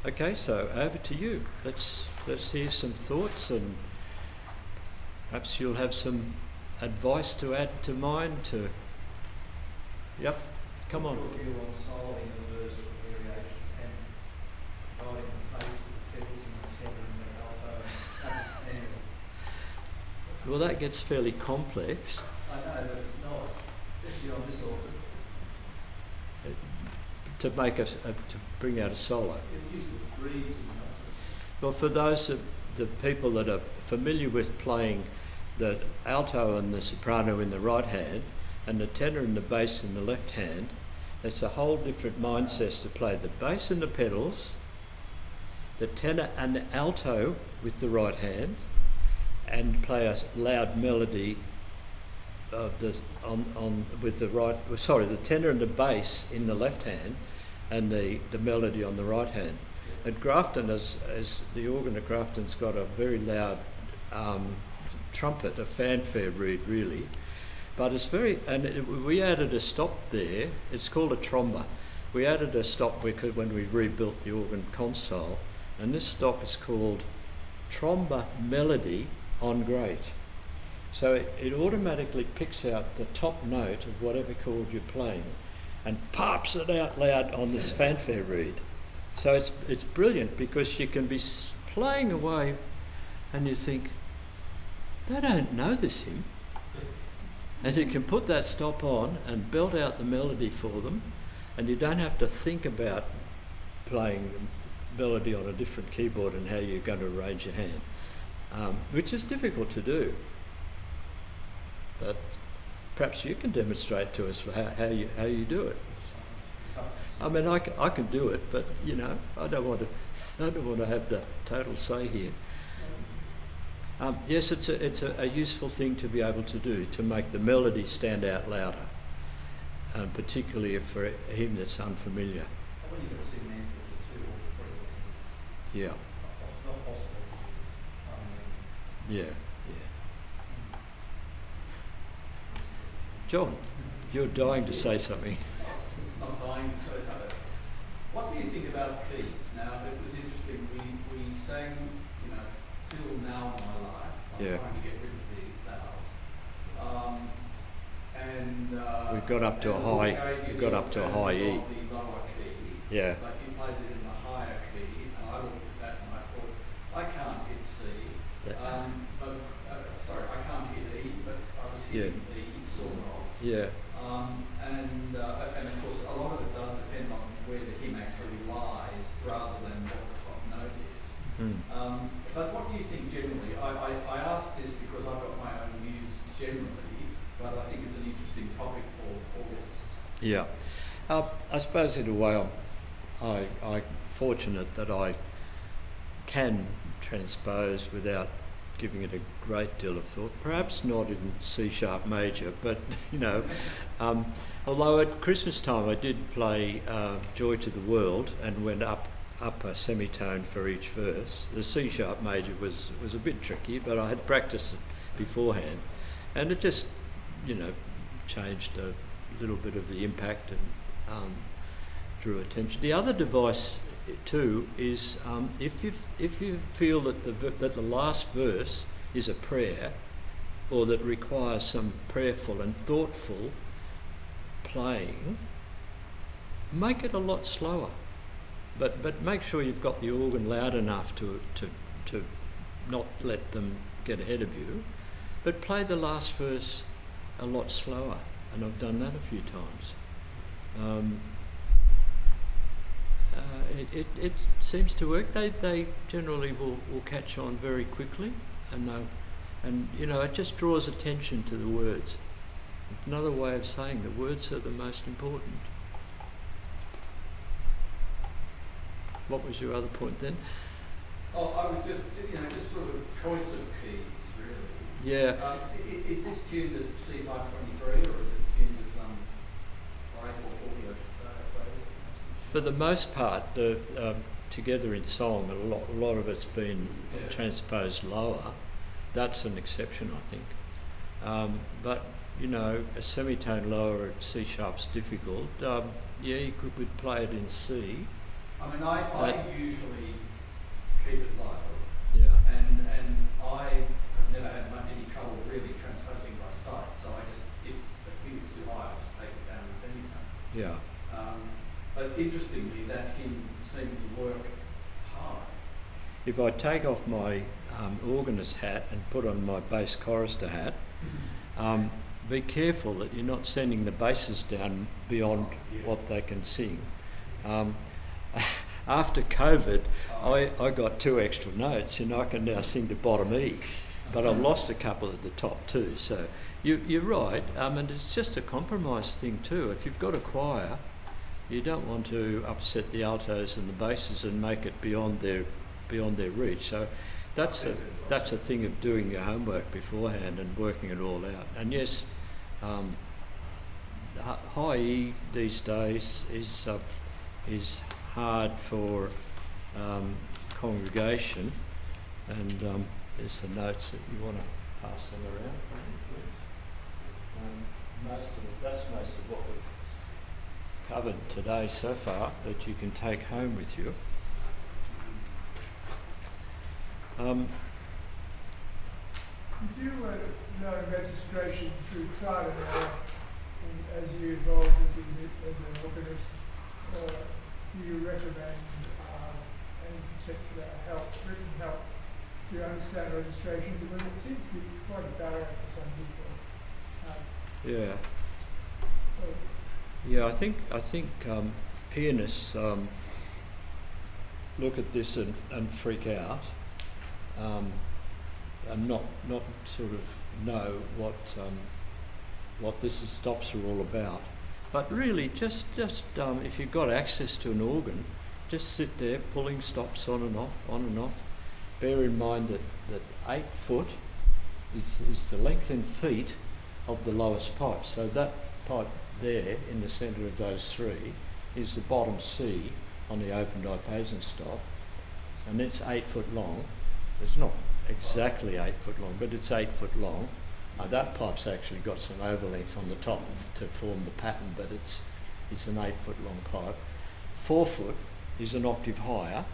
Okay, so over to you. Let's hear some thoughts, and perhaps you'll have some advice to add to mine. Yep, come on. What's your view on soloing a verse for variation and dividing the bass with the pedals and the tenor and the alto and Well, that gets fairly complex. I know, but it's not, especially on this organ. To bring out a solo. It usually breathes, Well, for the people that are familiar with playing the alto and the soprano in the right hand and the tenor and the bass in the left hand, it's a whole different mindset to play the bass and the pedals, the tenor and the alto with the right hand, and play a loud melody the tenor and the bass in the left hand and the melody on the right hand. At Grafton, as the organ at Grafton's got a very loud trumpet, a fanfare reed really, but it's we added a stop there. It's called a tromba. We added a stop when we rebuilt the organ console, and this stop is called tromba melody on great. So it automatically picks out the top note of whatever chord you're playing and pops it out loud on this fanfare reed. So it's brilliant because you can be playing away and you think, they don't know this hymn. And you can put that stop on and belt out the melody for them, and you don't have to think about playing the melody on a different keyboard and how you're going to arrange your hand, which is difficult to do. But perhaps you can demonstrate to us how you do it. I mean, I can do it, but I don't want to have the total say here. Yes, it's a useful thing to be able to do, to make the melody stand out louder, particularly for a hymn that's unfamiliar. When you've got two men, there's 2 or 3 Yeah. not possible. Yeah. John, you're dying to say something. Not dying to say something. What do you think about keys? Now, it was interesting. We sang, "Fill Now My Life." I'm trying to get rid of the vowels. We got up to a high. We got up to a high E. The lower key. Yeah. But you played it in the higher key, and I looked at that and I thought, I can't hit C. I can't hit E, but I was hitting E, sort of. Yeah. And of course, a lot of it does depend on where the hymn actually lies, rather than what the top note is. But what do you think generally? I ask this because I've got my own views generally, but I think it's an interesting topic for organists. Yeah. I suppose in a way I'm fortunate that I can transpose without giving it a great deal of thought. Perhaps not in C sharp major, but although at Christmas time I did play Joy to the World and went up a semitone for each verse. The C sharp major was a bit tricky, but I had practiced it beforehand, and it just changed a little bit of the impact and drew attention. The other device too is if you feel that the last verse is a prayer, or that requires some prayerful and thoughtful playing, make it a lot slower. But make sure you've got the organ loud enough to not let them get ahead of you, but play the last verse a lot slower, and I've done that a few times. It seems to work. They generally will catch on very quickly, and it just draws attention to the words. Another way of saying the words are the most important. What was your other point then? Oh, I was just sort of a choice of keys, really. Yeah. Is this tuned at C523, or is it tuned at some I440, I should say, I suppose? For the most part, together in song, a lot of it's been transposed lower. That's an exception, I think. But a semitone lower at C sharp's difficult. You we'd play it in C, I mean, I usually keep it lighter, Yeah. and I have never had any trouble really transposing by sight. So I just, if I think it's too high, I just take it down as anything. Yeah. But interestingly, that hymn seemed to work hard. If I take off my organist hat and put on my bass chorister hat, be careful that you're not sending the basses down beyond what they can sing. After COVID, I got 2 extra notes and I can now sing to bottom E, but I've lost a couple at the top too. So you're right, and it's just a compromise thing too. If you've got a choir, you don't want to upset the altos and the basses and make it beyond their reach. So that's a thing of doing your homework beforehand and working it all out. And yes, high E these days is hard for congregation, and there's the notes that you want to pass them around. That's most of what we've covered today so far that you can take home with you. You do know registration through trial and error, and as you evolve as an organist, do you recommend any particular help, written help, to understand registration? Because it seems to be quite a barrier for some people. Yeah, I think pianists look at this and freak out, and not sort of know what this stops are all about. But really, just if you've got access to an organ, just sit there pulling stops on and off. Bear in mind that 8 foot is the length in feet of the lowest pipe. So that pipe there in the centre of those 3 is the bottom C on the open diapason stop, and it's 8 foot long. It's not exactly 8 foot long, but it's 8 foot long. That pipe's actually got some overlength on the top to form the pattern, but it's an 8 foot long pipe. 4 foot is an octave higher,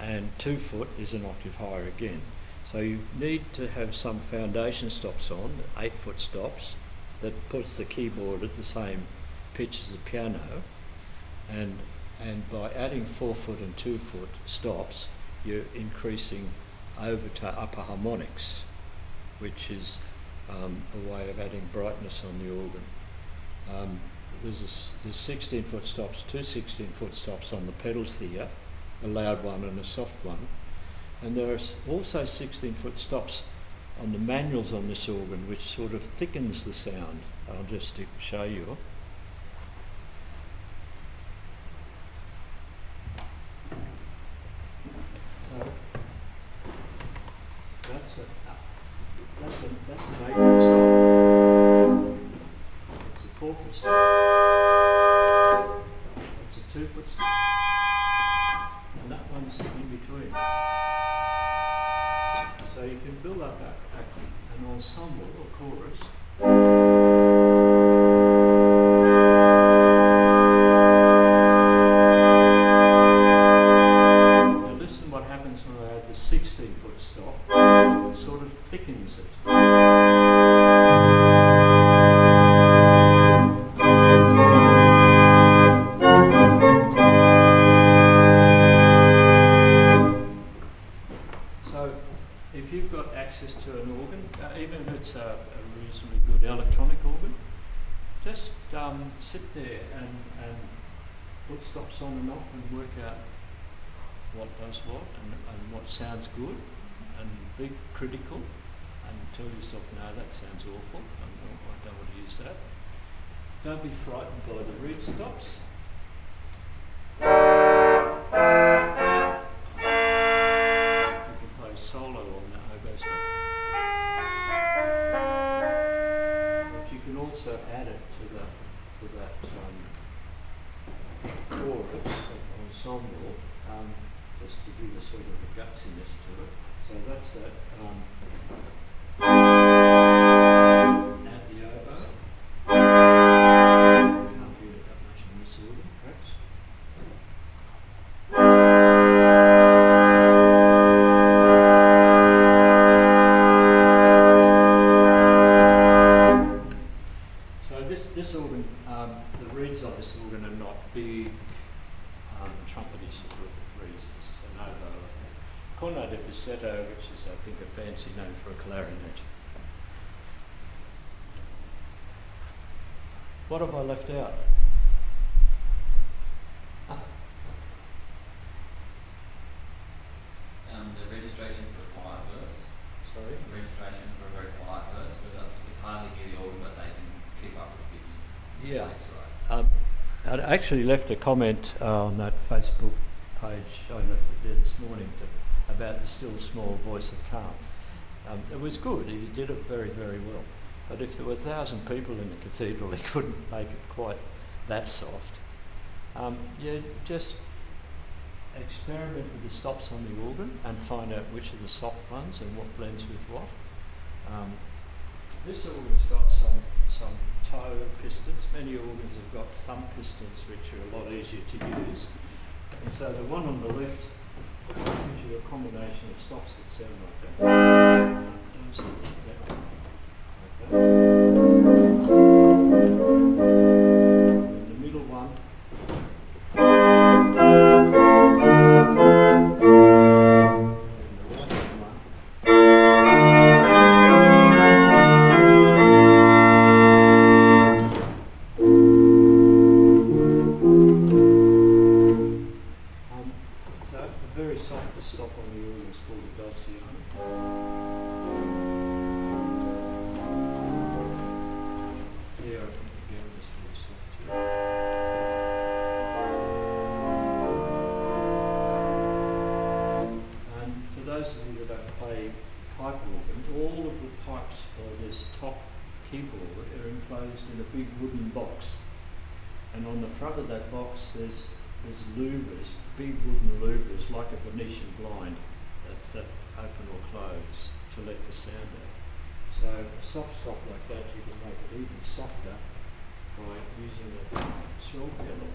and 2 foot is an octave higher again. So you need to have some foundation stops on, 8 foot stops, that puts the keyboard at the same pitch as the piano, and by adding 4 foot and 2 foot stops, you're increasing over to upper harmonics, which is a way of adding brightness on the organ. There's 16 foot stops, 2 16 foot stops on the pedals here, a loud one and a soft one. And there are also 16 foot stops on the manuals on this organ, which sort of thickens the sound. I'll just show you. So that's an 8 foot stop. It's a 4 foot stop. It's a 2 foot stop. And that one's in between. So you can build up an ensemble or chorus. Now listen what happens when I add the 16 foot stop. It sort of thickens it. If you've got access to an organ, even if it's a reasonably good electronic organ, just sit there and put stops on and off and work out what does what and what sounds good, and be critical and tell yourself, no, that sounds awful, I don't want to use that. Don't be frightened by the reed stops. Solo on the oboe stop. But you can also add it to that chorus ensemble, just to give a sort of a gutsiness to it. So that's that. Add the oboe. You can't hear it that much on this organ, perhaps. this organ, the reeds on this organ are not big, trumpety sort of reeds. This is an oboe. Corno de Bisetto, which is, I think, a fancy name for a clarinet. What have I left out? The registration for a quiet verse. Sorry? The registration for a very quiet verse, where you can hardly hear the organ, but they can keep up with you. Yeah. That's right. I actually left a comment on that Facebook page, I left it there this morning, about the still small voice of calm. It was good, he did it very, very well. But if there were 1,000 people in the cathedral, he couldn't make it quite that soft. Just experiment with the stops on the organ and find out which are the soft ones and what blends with what. This organ's got some toe pistons. Many organs have got thumb pistons, which are a lot easier to use. And so the one on the left gives you a combination of stops that sound like that. Don't sound like that. Like that. And the middle one. Stop on the organ is called the Galston Uniting. Yeah, I think the gain is very soft too. And for those of you that don't play pipe organ, all of the pipes for this top keyboard are enclosed in a big wooden box. And on the front of that box there's louvers, big wooden louvers like a Venetian blind that open or close to let the sound out. So a soft stop like that, you can make it even softer by using a swell pedal.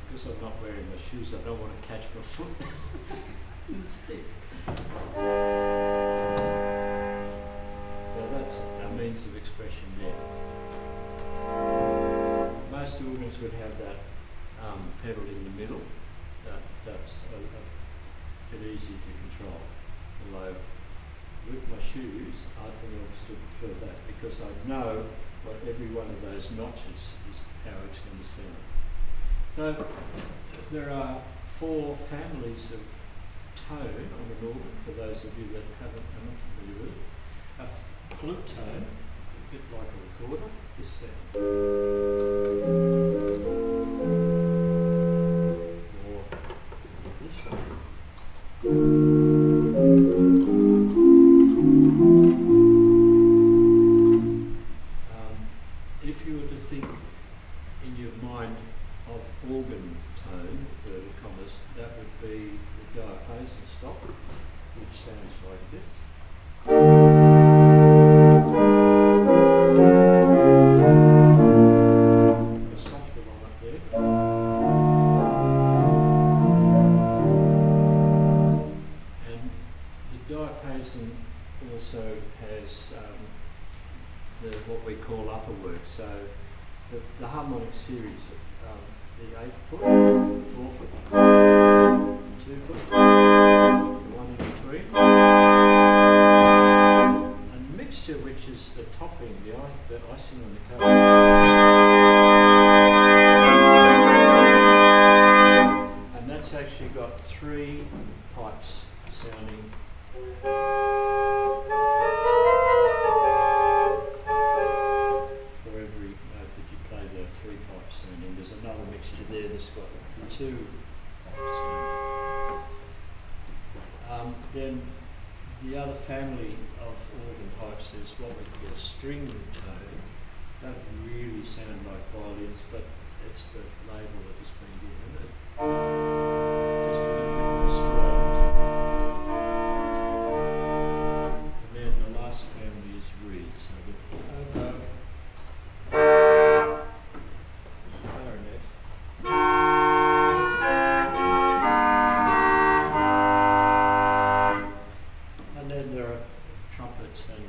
Because I'm not wearing my shoes, I don't want to catch my foot in the stick. So that's a means of expression there. Most organs would have that pedal in the middle. That's a bit easy to control. Although with my shoes, I think I would still prefer that because I know what every one of those notches is how it's going to sound. So there are 4 families of tone on an organ for those of you that are not familiar with it. A flute tone, a bit like a recorder, this sound. Or this one. If you were to think in your mind of organ tone, inverted commas, that would be the diapason stop, which sounds like this. A softer one up there. And the diapason also has what we call upper work. So the harmonic series, the 8 foot, 4 foot, 2 foot, 1 in between, and the mixture, which is the topping, the icing on the cake. And that's actually got 3 pipes sounding. For every note that you play, there are 3 pipes sounding. There's another mixture there that's got 2 pipes sounding. Then the other family of organ pipes is what we call string tone. Don't really sound like violins, but it's the label that has been given it. Just a little bit more strident. And then the last family is reeds. So the oboe, clarinet, and then there are trumpets and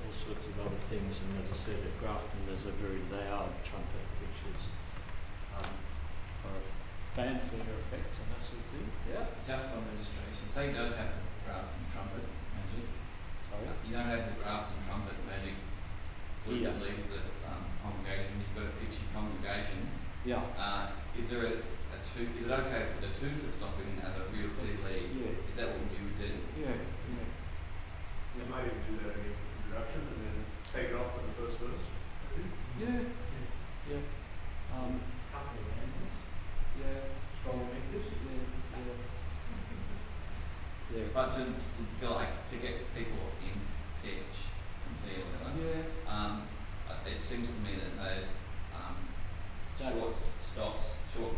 all sorts of other things. And as I said, at Grafton there's a very loud trumpet, which is for a fanfare effect and that sort of thing. Yeah. Just on registration. So you don't have the Grafton trumpet magic. Sorry? You don't have the Grafton trumpet magic flute that leads the congregation. You've got a pitchy congregation. Yeah. Is there a two? Is it okay to put a 2-foot stop in as a real clear lead? Yeah. Is that what you would do? Yeah. You might even do that in the introduction and then take it off for the first verse. Yeah. Yeah. Couple of animals, Yeah. strong fingers. Yeah. But to get people in pitch clear or whatever. It seems to me that those short stops, short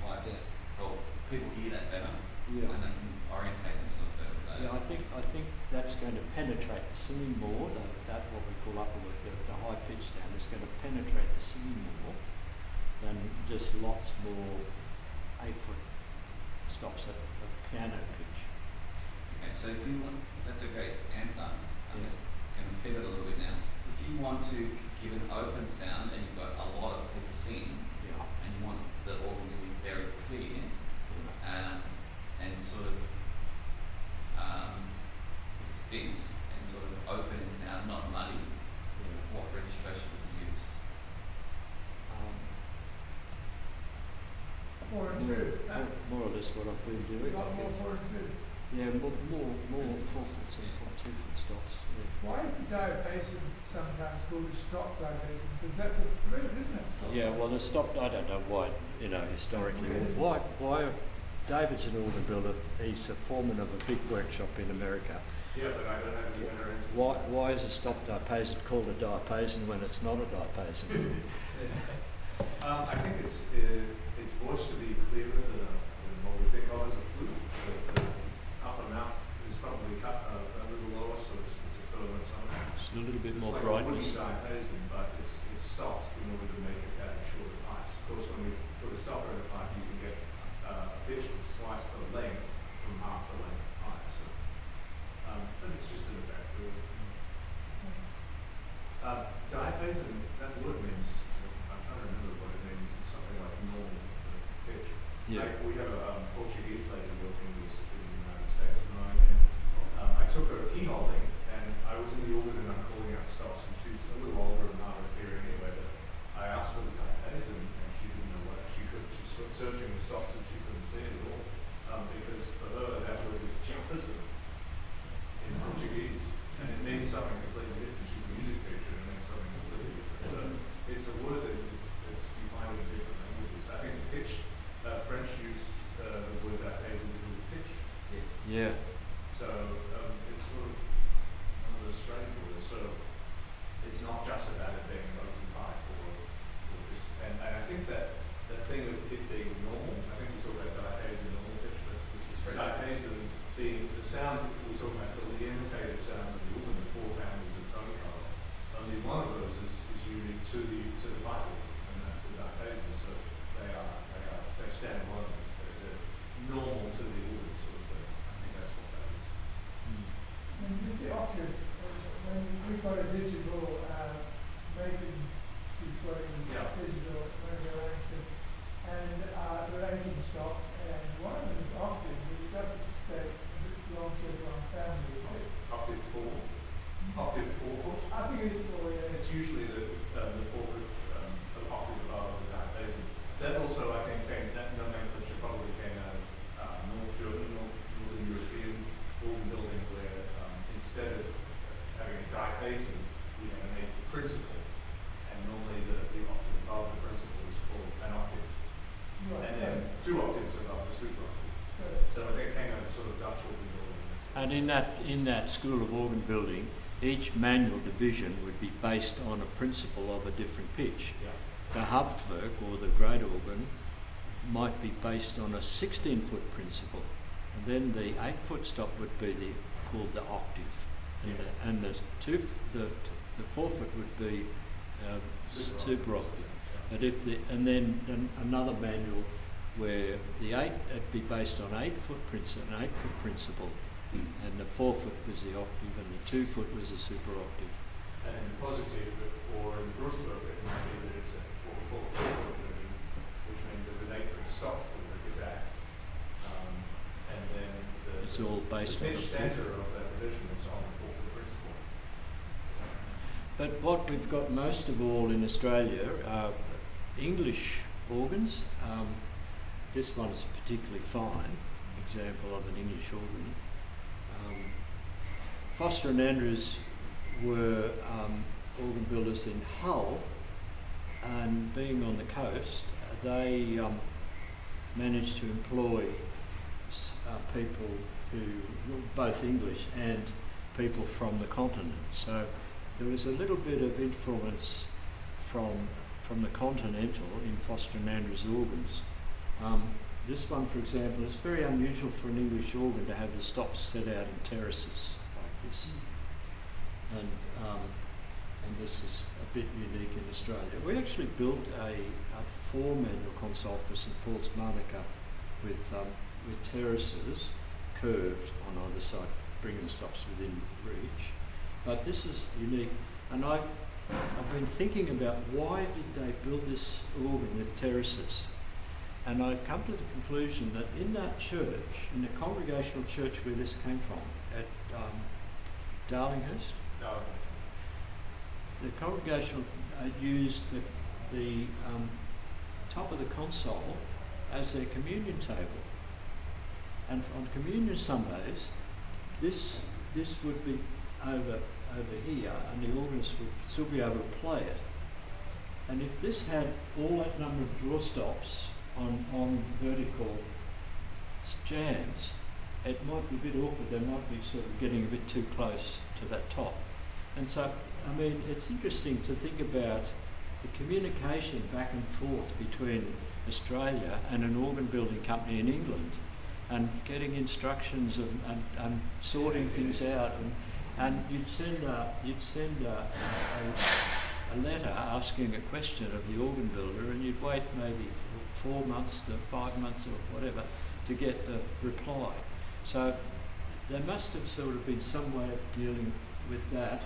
pipes, help people hear that better, Yeah. and they can orientate themselves better with that. Yeah, I think that's going to penetrate the singing more. That what we call upper the high pitch sound is going to penetrate the singing more than just lots more 8-foot stops at the piano pitch. Okay, so if you want, that's a great answer. I'm Yeah. just going to pivot a little bit now. If you want to give an open sound and you've got a lot of people singing, Yeah. and you want the organ to be very clear, and sort of distinct and sort of open in sound, not muddy, what registration would you use? 4 and 2. More or less what I've been We doing. got more 4 and 2. Yeah, more 4-foot and 2-foot stops. Yeah. Why is the diapason sometimes called a stop diapason? Because that's a flute, isn't it? Yeah, well, the stop, I don't know why, historically, why David's an organ builder, he's a foreman of a big workshop in America. Yeah, but I don't have any better answer. Why is a stop diapason called a diapason when it's not a diapason? I think it's voiced to be clearer than what we think of as a flute. The upper mouth is probably cut a little lower, so it's a firmer tone. It's a little bit It's more like brightness. a wooden diapason, but it's stopped in order to make it have shorter pipes. Of course, when we put a stopper in a pipe, you can get a pitch that's twice the length from half the length of pipe. So, but it's just an effect, really. Diapason, that word means, I'm trying to remember what it means. It's something like normal pitch. Yeah. We have a Portuguese lady working with us in the United States, and I took her keyholding, and I was in the organ and I'm calling out stops, and she's a little older and hard of hearing anyway, but I asked for the diapason, and she didn't know what she could. She was searching the stops and she couldn't see it at all, because for her that word was japason in Portuguese, and it means something completely different. She's a music teacher, and it means something completely different. So it's a word that it's defined in different languages. I think pitch, French used the word diapason to do with pitch. Yes. Yeah. So it's sort of one of those strange words. So it's not just about it being an open pipe or this. And I think that thing of it being normal, I think we talk about diapason normal pitch, but Which is French. diapason being the sound we talk about, the imitative sounds of the organ, the 4 families of tone color. Only one of those is unique to the Bible, and that's the diapason. So they stand alone. They're normal to the organ sort of thing. I think that's what that is. And with the octave, when we've got a digital making situation, Yeah. digital arrangement, and the ranking stops, and one of them is octave, but it doesn't state it belongs to one family, is it? Octave 4. Octave 4-foot. I think it's 4, yeah. It's usually the 4-foot octave above the diapason. That also, I think, that nomenclature probably came out of Northern European organ building, where instead of having a diapason, we have an 8-foot principal, and normally the octave above the principal is called an octave, Right. and then 2 octaves above the super octave. Right. So that came out of sort of Dutch organ building. And in that school of organ building, each manual division would be based on a principle of a different pitch. Yeah. The Hauptwerk, or the great organ, might be based on a 16-foot principle, and then the 8-foot stop would be called the octave, and the 4-foot would be super octave. But then another manual where the 8 would be based on 8-foot principle, and the 4-foot was the octave, and the 2-foot was the super octave. And in the positive, or in the Brusberg, it might be that it's what we call a 4-foot version, which means there's an 8-foot stop for the gazette. And then It's all based the on pitch the centre of that division is on the 4-foot principle. But what we've got most of all in Australia are English organs. This one is a particularly fine example of an English organ. Foster and Andrews were organ builders in Hull, and being on the coast, they managed to employ people who were both English and people from the continent. So there was a little bit of influence from the continental in Foster and Andrews organs. This one, for example, it's very unusual for an English organ to have the stops set out in terraces like this. And this is a bit unique in Australia. We actually built a 4-manual console for St Paul's Monica with terraces curved on either side, bringing the stops within reach. But this is unique, and I've been thinking about why did they build this organ with terraces, and I've come to the conclusion that in that church, in the congregational church where this came from, at Darlinghurst, No. the congregational used the top of the console as their communion table, and on communion Sundays, this would be over here, and the organist would still be able to play it. And if this had all that number of draw stops on vertical jams, it might be a bit awkward. They might be sort of getting a bit too close to that top. And so, I mean, it's interesting to think about the communication back and forth between Australia and an organ building company in England, and getting instructions and sorting things out, and you'd send a letter asking a question of the organ builder, and you'd wait maybe 4 months to 5 months or whatever to get the reply. So there must have sort of been some way of dealing with that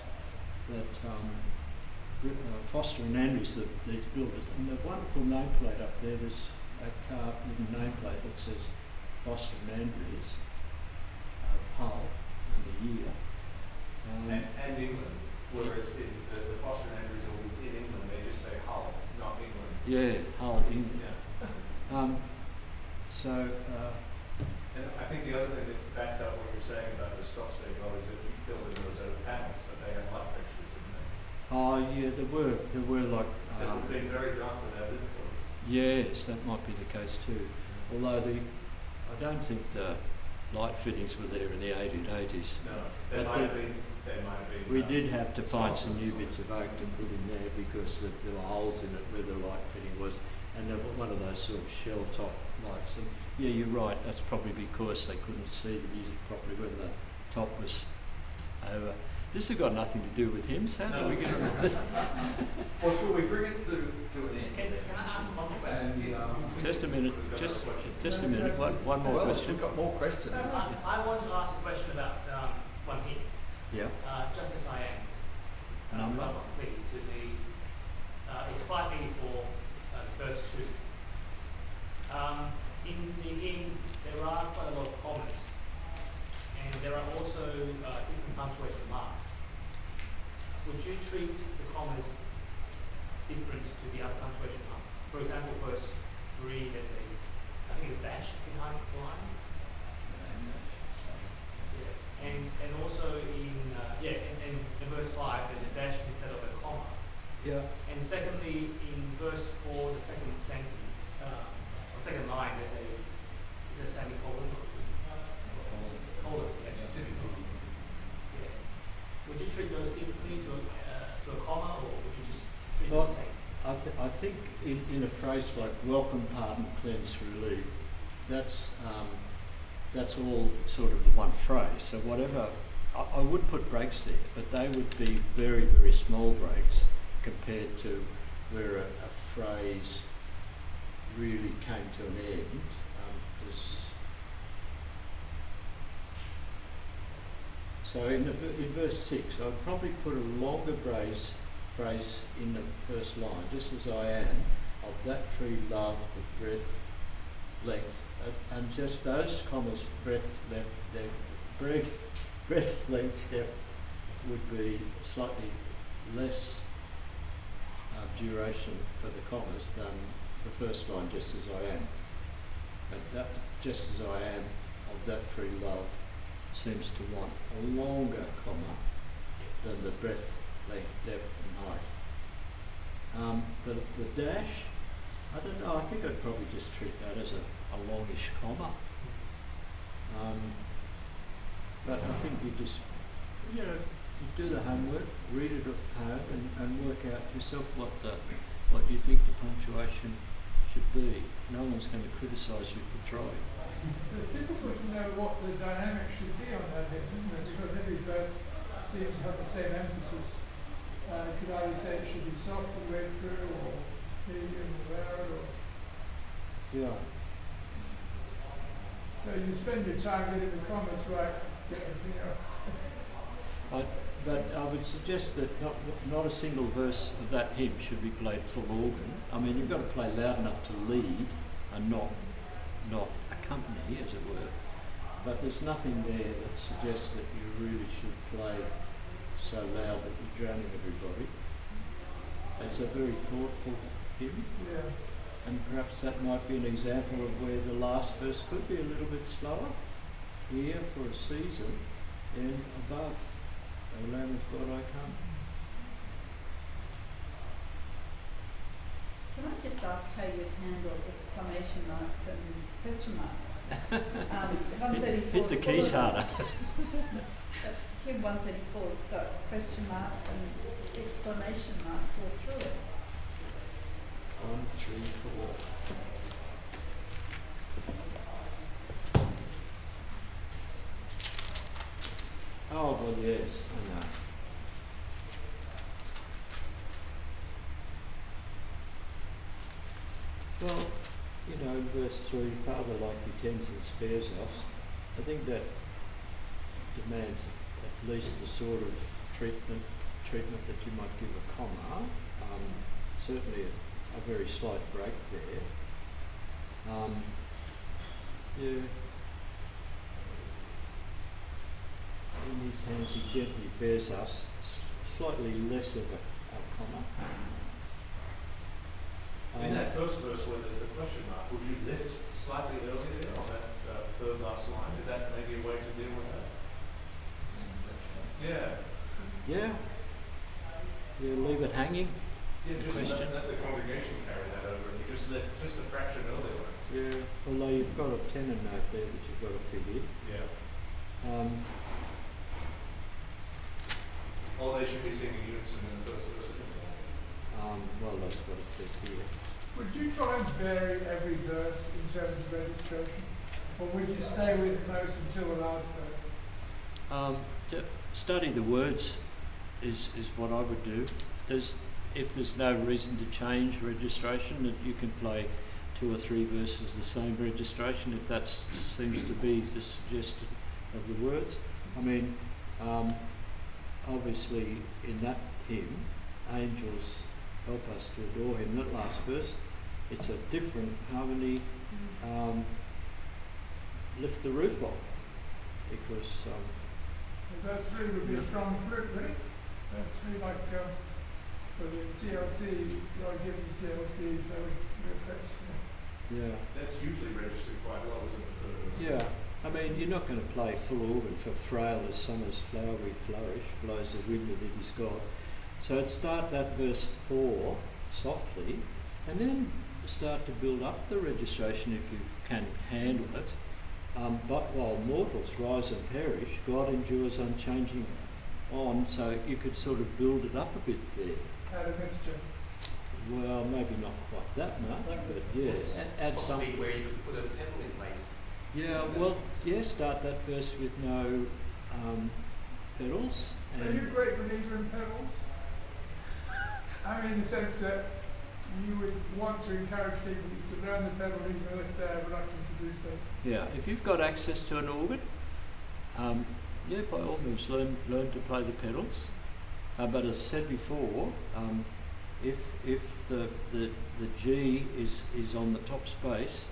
Foster and Andrews, these builders, and the wonderful nameplate up there, there's a carved little nameplate that says Foster and Andrews, Hull, and the year. And England, whereas in the Foster and Andrews organs in England, they just say Hull, not England. Yeah, Hull, England. Yeah. And I think the other thing that backs up what you're saying about the stops being low is that you filled in those other panels, but they had light fixtures, didn't they? Oh yeah, there were like. They would have been very drunk without it, of course. Yes, that might be the case too. Although I don't think the light fittings were there in the 1880s. No, they might have been. We did have to find some new sconces. bits of oak to put in there because there were holes in it where the light fitting was, and there were one of those sort of shell top lights. And yeah, you're right. That's probably because they couldn't see the music properly when the top was over. This has got nothing to do with hymns. How do we get around it? Well, shall we bring it to an end? Can I ask one more question? And, Just a minute. Just a minute. One more well, question. we've got more questions. I want to ask a question about one hymn. Yeah. Just as I am. Number? To the it's 584, verse 2. In the hymn, there are quite a lot of commas, and there are also different punctuation marks. Would you treat the commas different to the other punctuation marks? For example, verse 3, there's I think a dash behind the line. Yeah. And also in verse 5, there's a dash instead of a comma. Yeah. And secondly, in verse 4, the second sentence, or second line, is a semicolon. Colon. Yeah. Would you treat those differently to a comma, or would you just treat them the same? I think in a phrase like welcome, pardon, cleanse, relieve, that's all sort of the one phrase. So whatever, I would put breaks there, but they would be very, very small breaks compared to where a phrase really came to an end. So in verse 6, I'd probably put a longer phrase in the first line, just as I am, of that free love, the breadth, length, and just those commas, breadth, length, depth, would be slightly less duration for the commas than the first line, just as I am. But that, just as I am, of that free love, seems to want a longer comma than the breadth, length, depth and height. The dash, I don't know, I think I'd probably just treat that as a longish comma. But I think you just, you do the homework, read it at home and work out yourself what you think the punctuation should be. No one's going to criticise you for trying. It's difficult to know what the dynamic should be on that hymn, isn't it? Because every verse seems to have the same emphasis. Could either say it should be soft all the way through, or medium, or loud, or... Yeah. So you spend your time getting the commas right, forget everything else. But I would suggest that not a single verse of that hymn should be played full organ. I mean, you've got to play loud enough to lead and not accompany, as it were. But there's nothing there that suggests that you really should play so loud that you're drowning everybody. It's a very thoughtful hymn. Yeah. And perhaps that might be an example of where the last verse could be a little bit slower. Here for a season, then above, O Lamb of God, I come. Can I just ask how you'd handle exclamation marks and question marks? 134 hit the keys harder. Hymn 134's got question marks and exclamation marks all through it. 1, 3, 4. Oh, well, yes, I know. Well, in verse 3, Father like he tends and spares us, I think that demands at least the sort of treatment that you might give a comma. Certainly a very slight break there. In his hands he gently bears us, slightly less of a comma. In that first verse where there's the question mark, would you lift slightly earlier there on that third last line? Is that maybe a way to deal with that? Yeah. Yeah. You leave it hanging. Yeah, just Question. let the congregation carry that over, and you just lift just a fraction earlier. Yeah. Although you've got a tenor note there that you've got to fit in. Yeah. Or they should be singing unison in the first verse. Well, that's what it says here. Would you try and vary every verse in terms of registration? Or would you stay with close until the last verse? To study the words is what I would do. If there's no reason to change registration, that you can play 2 or 3 verses the same registration if that seems to be the suggestion of the words. I mean, obviously in that hymn, angels help us to adore him. That last verse, it's a different harmony. Lift the roof off, because Verse 3 would be a strong flute, would it? Verse 3, like for the TLC, God gives us TLC, so we refresh. yeah. That's usually registered quite well, isn't it, the third verse? Yeah, I mean, you're not going to play full organ for frail as summer's flowery flourish, blows the wind that it is God. So start that verse 4 softly, and then start to build up the registration if you can handle it. But while mortals rise and perish, God endures unchanging on, so you could sort of build it up a bit there. Add a mixture. Well, maybe not quite that much, but yes, add Possibly something. where you could put a pedal in late. Yeah, well, yeah, start that verse with no pedals. Are you a great believer in pedals? I mean, in the sense that you would want to encourage people to learn the pedal even if they're reluctant to do so. Yeah, if you've got access to an organ, Yeah, by all means, learn to play the pedals. But as I said before, if the G is on the top space,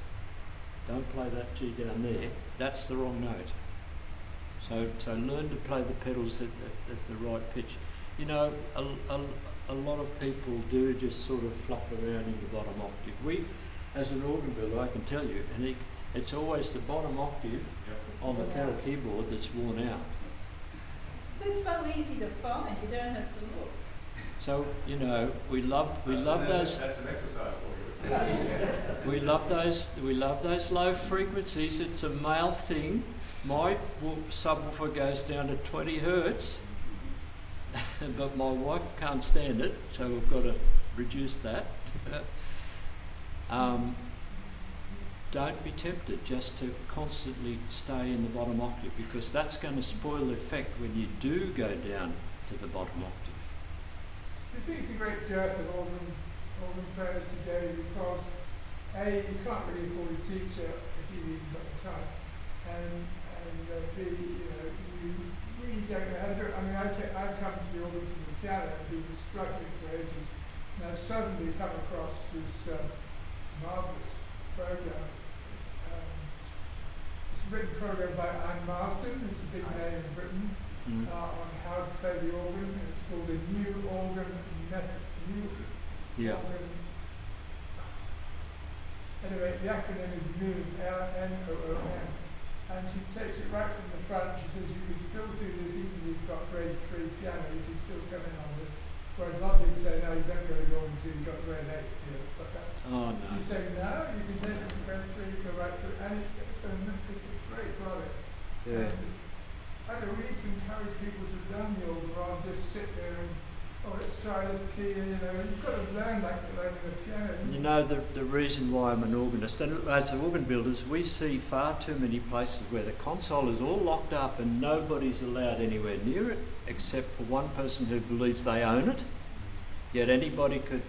don't play that G down there. That's the wrong note. So learn to play the pedals at the right pitch. You know, a lot of people do just sort of fluff around in the bottom octave. We, as an organ builder, I can tell you, and it's always the bottom octave on the pedal keyboard that's worn out. It's so easy to find, you don't have to look. So, you know, we love those. That's an exercise for you, isn't it? We love those low frequencies. It's a male thing. My subwoofer goes down to 20 hertz, but my wife can't stand it, so we've got to reduce that. Don't be tempted just to constantly stay in the bottom octave, because that's going to spoil the effect when you do go down to the bottom octave. I think it's a great dearth of organ players today because A, you can't really afford a teacher if you've even got the time, and B, you know, you really don't know how to do it. I mean, I've come to the organ from the piano and been struggling for ages, and I've suddenly come across this marvellous program. It's a written program by Anne Marston, who's a big name in Britain, on how to play the organ, and it's called the New Organ Method. Organ. Anyway, the acronym is NOOM, L-N-O-O-M, and she takes it right from the front. She says you can still do this even if you've got grade 3 piano, you can still come in on this. Whereas a lot of people say, no, you don't go to organ until you've got grade 8 here, but that's, she's saying, no, you can take it from grade 3, go right through, and it's a great product. Yeah. And I don't really encourage people to learn the organ rather than just sit there and, oh, let's try this key, you know, you've got to learn like you're learning the piano. You know, the reason why I'm an organist, and as organ builders, we see far too many places where the console is all locked up and nobody's allowed anywhere near it, except for one person who believes they own it. Yet anybody could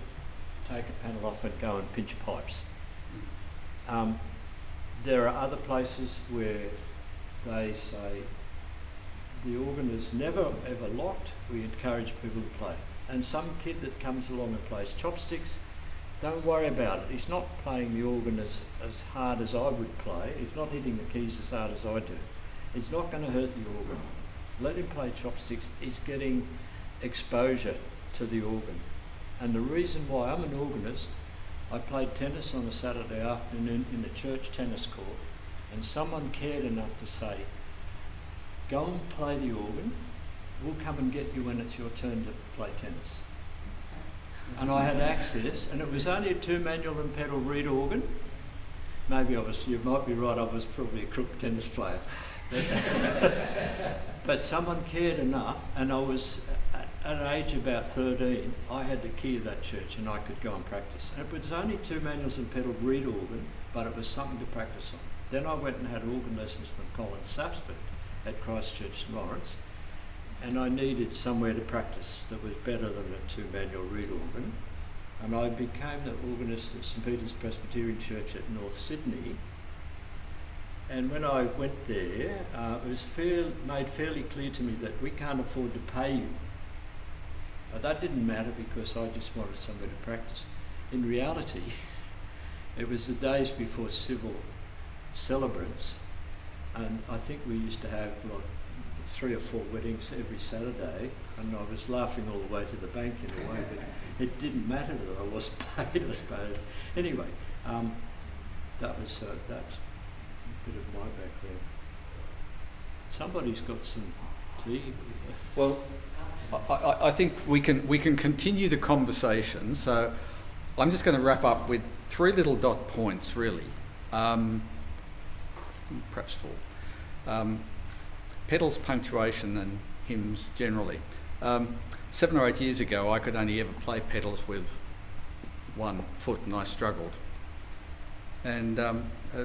take a panel off and go and pinch pipes. There are other places where they say the organ is never ever locked. We encourage people to play. And some kid that comes along and plays chopsticks, don't worry about it. He's not playing the organ as hard as I would play. He's not hitting the keys as hard as I do. It's not going to hurt the organ. Let him play chopsticks. He's getting exposure to the organ. And the reason why I'm an organist, I played tennis on a Saturday afternoon in the church tennis court, and someone cared enough to say, go and play the organ, we'll come and get you when it's your turn to play tennis. And I had access, and it was only a 2-manual and pedal reed organ. Maybe you might be right, I was probably a crook tennis player. But someone cared enough, and I was, at an age about 13, I had the key of that church and I could go and practice. And it was only 2 manuals and pedal reed organ, but it was something to practice on. Then I went and had organ lessons from Colin Sapsford at Christchurch St Lawrence, and I needed somewhere to practice that was better than a 2-manual reed organ, and I became the organist at St Peter's Presbyterian Church at North Sydney. And when I went there, it was made fairly clear to me that we can't afford to pay you. But that didn't matter because I just wanted somewhere to practice. In reality, it was the days before civil celebrants, and I think we used to have like 3 or 4 weddings every Saturday, and I was laughing all the way to the bank in a way, but it didn't matter that I wasn't paid, I suppose. Anyway, that's a bit of my background. Somebody's got some tea. Well, I think we can continue the conversation. So I'm just going to wrap up with 3 little dot points, really. Perhaps 4. Pedals, punctuation, and hymns generally. 7 or 8 years ago, I could only ever play pedals with one foot, and I struggled. And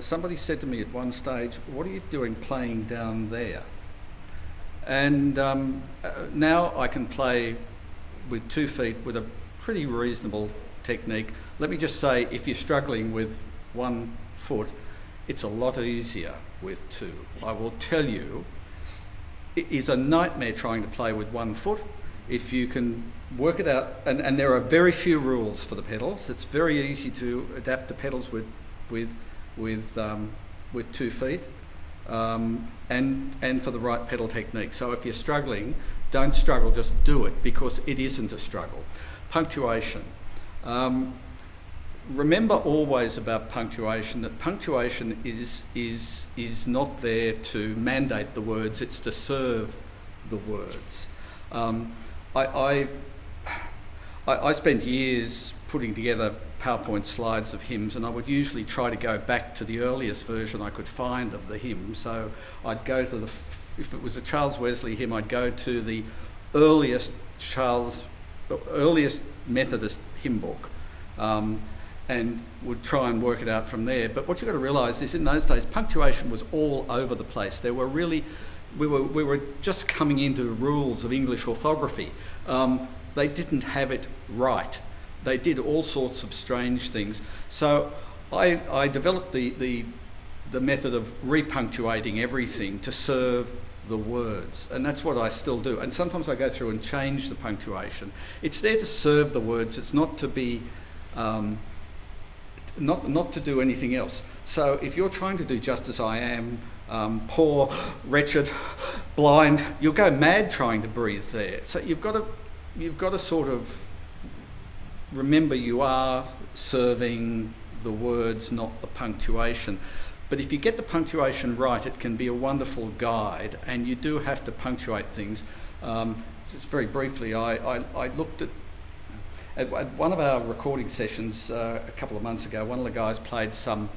somebody said to me at one stage, "What are you doing playing down there?" And now I can play with 2 feet with a pretty reasonable technique. Let me just say, if you're struggling with 1 foot, it's a lot easier with 2. I will tell you, is a nightmare trying to play with one foot. If you can work it out, and there are very few rules for the pedals. It's very easy to adapt the pedals with 2 feet, and for the right pedal technique. So if you're struggling, don't struggle, just do it, because it isn't a struggle. Punctuation. Remember always about punctuation that punctuation is not there to mandate the words, it's to serve the words. I spent years putting together PowerPoint slides of hymns, and I would usually try to go back to the earliest version I could find of the hymn. So I'd go to if it was a Charles Wesley hymn, I'd go to the earliest Methodist hymn book, and would try and work it out from there. But what you've got to realise is in those days, punctuation was all over the place. There were really, we were just coming into the rules of English orthography. They didn't have it right. They did all sorts of strange things. So I developed the method of repunctuating everything to serve the words, and that's what I still do. And sometimes I go through and change the punctuation. It's there to serve the words. It's not to be not to do anything else. So if you're trying to do just as I am, poor, wretched, blind, you'll go mad trying to breathe there. So you've got to sort of remember you are serving the words, not the punctuation. But if you get the punctuation right, it can be a wonderful guide, and you do have to punctuate things. Just very briefly, I looked at one of our recording sessions a couple of months ago. One of the guys played some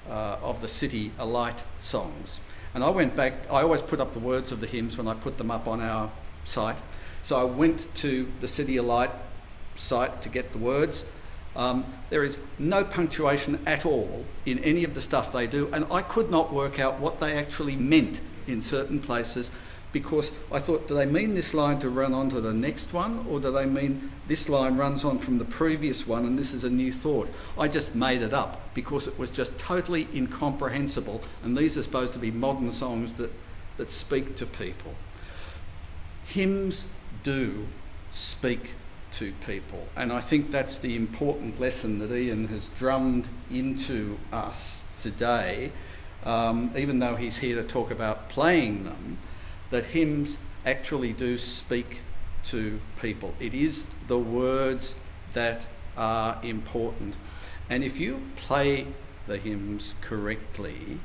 of the City Alight songs, and I went back. I always put up the words of the hymns when I put them up on our site. So I went to the City Alight site to get the words. There is no punctuation at all in any of the stuff they do, and I could not work out what they actually meant in certain places, because I thought, do they mean this line to run on to the next one, or do they mean this line runs on from the previous one and this is a new thought? I just made it up because it was just totally incomprehensible, and these are supposed to be modern songs that speak to people. Hymns do speak to people, and I think that's the important lesson that Ian has drummed into us today, even though he's here to talk about playing them, that hymns actually do speak to people. It is the words that are important, and if you play the hymns correctly,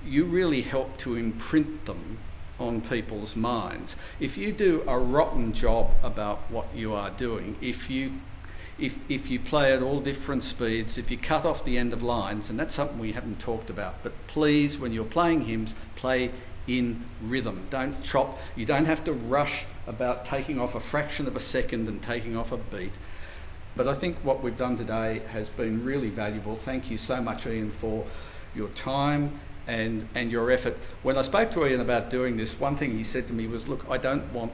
you really help to imprint them on people's minds. If you do a rotten job about what you are doing, if you play at all different speeds, if you cut off the end of lines, and that's something we haven't talked about, but please, when you're playing hymns, play in rhythm. Don't chop. You don't have to rush about taking off a fraction of a second and taking off a beat. But I think what we've done today has been really valuable. Thank you so much, Ian, for your time and your effort. When I spoke to Ian about doing this, one thing he said to me was, look, I don't want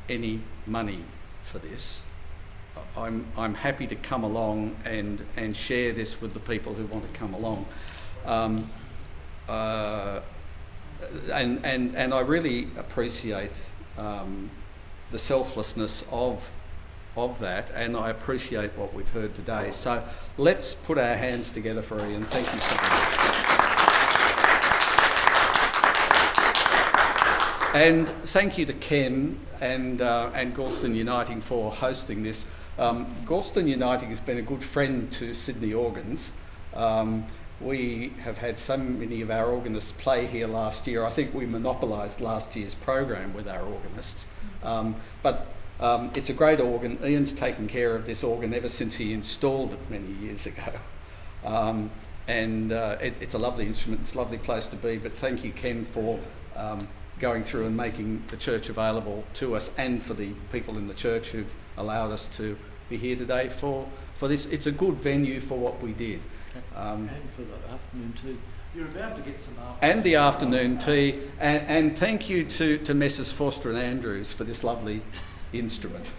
any money for this. I'm happy to come along and share this with the people who want to come along. And I really appreciate the selflessness of that, and I appreciate what we've heard today. So let's put our hands together for Ian. Thank you so much. And thank you to Ken and Galston Uniting for hosting this. Galston Uniting has been a good friend to Sydney Organs. We have had so many of our organists play here last year. I think we monopolised last year's program with our organists. But it's a great organ. Ian's taken care of this organ ever since he installed it many years ago. It's a lovely instrument. It's a lovely place to be. But thank you, Ken, for going through and making the church available to us, and for the people in the church who've allowed us to be here today for this. It's a good venue for what we did. And for the afternoon tea. You're about to get some afternoon. And the afternoon tea. And thank you to Messrs. Foster and Andrews for this lovely instrument.